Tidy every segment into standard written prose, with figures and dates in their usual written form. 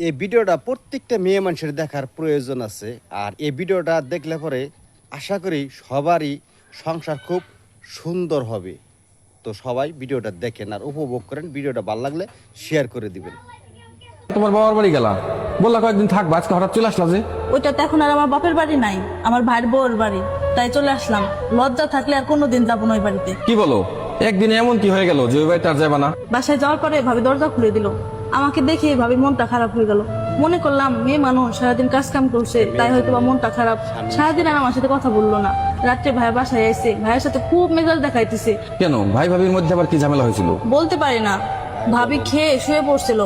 এই ভিডিওটা প্রত্যেকটা মেয়ে মানুষের দেখার প্রয়োজন আছে। আর এই ভিডিওটা দেখলে পরে আশা করি সবারই সংসার খুব সুন্দর হবে। তো সবাই ভিডিওটা দেখেন আর উপভোগ করেন। ভিডিওটা ভালো লাগলে শেয়ার করে দিবেন। তোমার বাবার বাড়ি গেলা, বললা কয়েকদিন থাকবা, আজকে হঠাৎ চলে আসলা যে? ওইটা তো এখন আর আমার বাপের বাড়ি নাই, আমার ভাইয়ের বউর বাড়ি, তাই চলে আসলাম। লজ্জা থাকলে আর কোনোদিন যাবো না ওই বাড়িতে। কি বলো, একদিনে এমন কি হয়ে গেল যে ওই বাড়িতে আর যাবা না? বাসায় যাওয়ার পরে ভাবি দরজা খুলে দিল। আমাকে দেখে ভাবির মনটা খারাপ হয়ে গেল। মনে করলাম মেয়ে মানুষ সারাদিন কাজ কাম করছে, তাই হয়তো বা মনটা খারাপ। সারাদিন আর আমার সাথে কথা বললো না। রাত্রে ভাই বাসায় আইছে, ভাইয়ের সাথে খুব মেজাজ দেখাইতেছে। কেন, ভাই ভাবির মধ্যে আবার কি ঝামেলা হয়েছিল? বলতে পারি না। ভাবি খেয়ে শুয়ে পড়ছিল,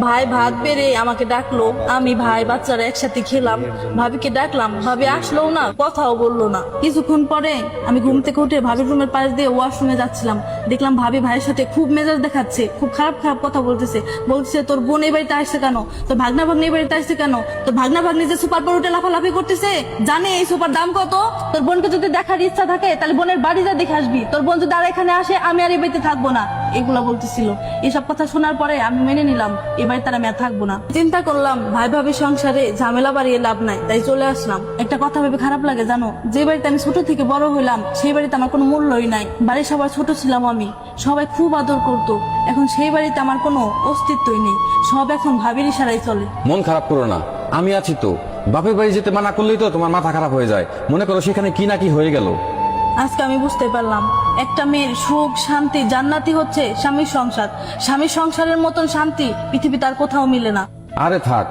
ভাই ভাত বেড়ে আমাকে ডাকলো, আমি ভাই বাচ্চারা একসাথে খেলাম। ভাবিকে ডাকলাম, ভাবি আসলোও না, কথাও বললো না। কিছুক্ষণ পরে আমি ঘুম থেকে উঠে ভাবির রুমের পাশ দিয়ে ওয়াশরুমে যাচ্ছিলাম। দেখলাম ভাবি ভাইয়ের সাথে খুব মেজাজ দেখাচ্ছে, খুব খারাপ খারাপ কথা বলতেছে। বলছে তোর বোন এই বাড়িতে আসছে কেন, তোর ভাগনা ভাগ্নি এই বাড়িতে আসছে কেন, তোর ভাগনা ভাগ্নি যে সুপার পর উঠে লাফালাফি করতেছে, জানে এই সুপার দাম কত? তোর বোনকে যদি দেখার ইচ্ছা থাকে তাহলে বোনের বাড়ি যা দেখে আসবি। তোর বোন যদি আর এখানে আসে আমি আর এই বাড়িতে থাকবো না, এগুলা বলতেছিল। এসব কথা শোনার পরে আমি মেনে নিলাম এবার তার আমি আর থাকবো না। চিন্তা করলাম ভাই ভাবির সংসারে ঝামেলা বাড়িয়ে লাভ নাই, তাই চলে আসলাম। একটা কথা ভেবে খারাপ লাগে জানো, যে বাড়িতে আমি ছোট থেকে বড় হইলাম সেই বাড়িতে আমার কোনো মূল্যই নাই। বাড়ির সবার ছোট ছিলাম আমি, সবাই খুব আদর করতো। এখন সেই বাড়িতে আমার কোনো অস্তিত্বই নেই, সব এখন ভাবির ইশারায় চলে। মন খারাপ করো না, আমি আছি তো। বাপের বাড়ি যেতে মানা করলেই তো তোমার মাথা খারাপ হয়ে যায়। মনে করো সেখানে কি না কি হয়ে গেল। আজকে আমি বুঝতে পারলাম একটা মেয়ের সুখ শান্তি জান্নাতি হচ্ছে স্বামীর সংসার। স্বামীর সংসারের মতন শান্তি পৃথিবীতে আর কোথাও মিলে না। আরে থাক,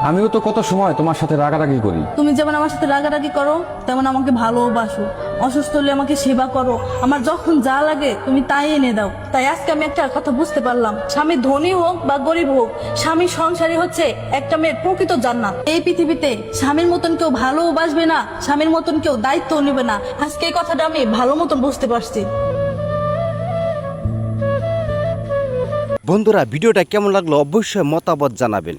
আমিও তো কত সময় তোমার সাথে রাগারাগি করি। তুমি যেমন আমার সাথে রাগারাগি করো তেমন আমাকে ভালোবাসো। অসুস্থ হলে আমাকে সেবা করো, আমার যখন যা লাগে তুমি তাই এনে দাও। তাই আজকে আমি একটা কথা বুঝতে পারলাম, স্বামী ধনী হোক বা গরিব হোক, স্বামীর সংসারই হচ্ছে একটা মেয়ের প্রকৃত জান্নাত। এই পৃথিবীতে স্বামীর মতন কেউ ভালোবাসবে না, স্বামীর মতন কেউ দায়িত্ব নেবে না। আজকে এই কথাটা আমি ভালো মতন বুঝতে পারছি। বন্ধুরা, ভিডিওটা কেমন লাগলো অবশ্যই মতামত জানাবেন।